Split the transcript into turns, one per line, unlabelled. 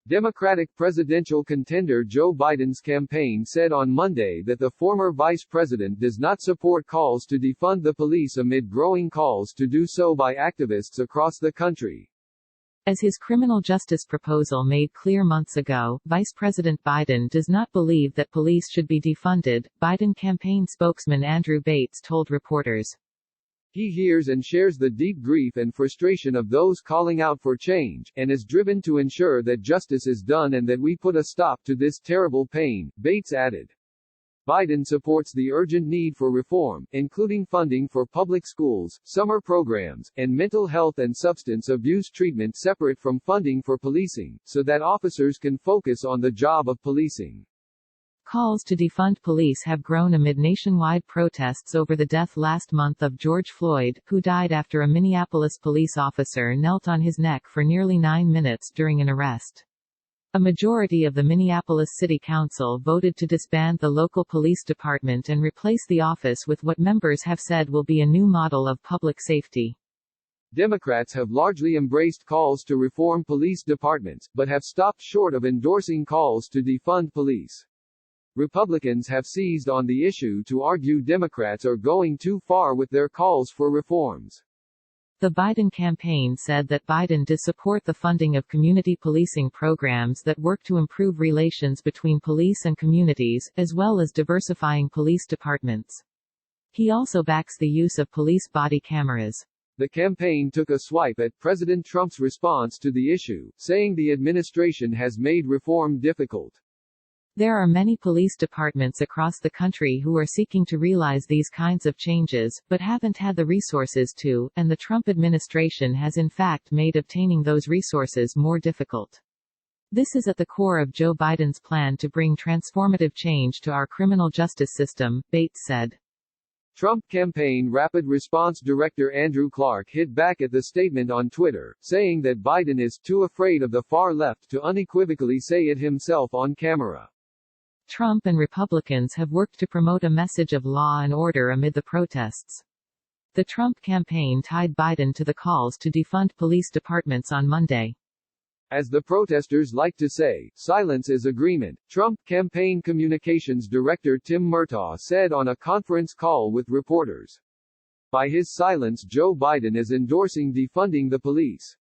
Democratic presidential contender Joe Biden's campaign said on Monday that the former vice president does not support calls to defund the police amid growing calls to do so by activists across the country.
As his criminal justice proposal made clear months ago, Vice President Biden does not believe that police should be defunded, Biden campaign spokesman Andrew Bates told reporters.
He hears and shares the deep grief and frustration of those calling out for change, and is driven to ensure that justice is done and that we put a stop to this terrible pain, Bates added. Biden supports the urgent need for reform, including funding for public schools, summer programs, and mental health and substance abuse treatment separate from funding for policing, so that officers can focus on the job of policing.
Calls to defund police have grown amid nationwide protests over the death last month of George Floyd, who died after a Minneapolis police officer knelt on his neck for nearly 9 minutes during an arrest. A majority of the Minneapolis City Council voted to disband the local police department and replace the office with what members have said will be a new model of public safety.
Democrats have largely embraced calls to reform police departments, but have stopped short of endorsing calls to defund police. Republicans have seized on the issue to argue Democrats are going too far with their calls for reforms.
The Biden campaign said that Biden does support the funding of community policing programs that work to improve relations between police and communities, as well as diversifying police departments. He also backs the use of police body cameras.
The campaign took a swipe at President Trump's response to the issue, saying the administration has made reform difficult.
There are many police departments across the country who are seeking to realize these kinds of changes, but haven't had the resources to, and the Trump administration has in fact made obtaining those resources more difficult. This is at the core of Joe Biden's plan to bring transformative change to our criminal justice system, Bates said.
Trump campaign rapid response director Andrew Clark hit back at the statement on Twitter, saying that Biden is too afraid of the far left to unequivocally say it himself on camera.
Trump and Republicans have worked to promote a message of law and order amid the protests. The Trump campaign tied Biden to the calls to defund police departments on Monday.
As the protesters like to say, silence is agreement, Trump campaign communications director Tim Murtaugh said on a conference call with reporters. By his silence, Joe Biden is endorsing defunding the police.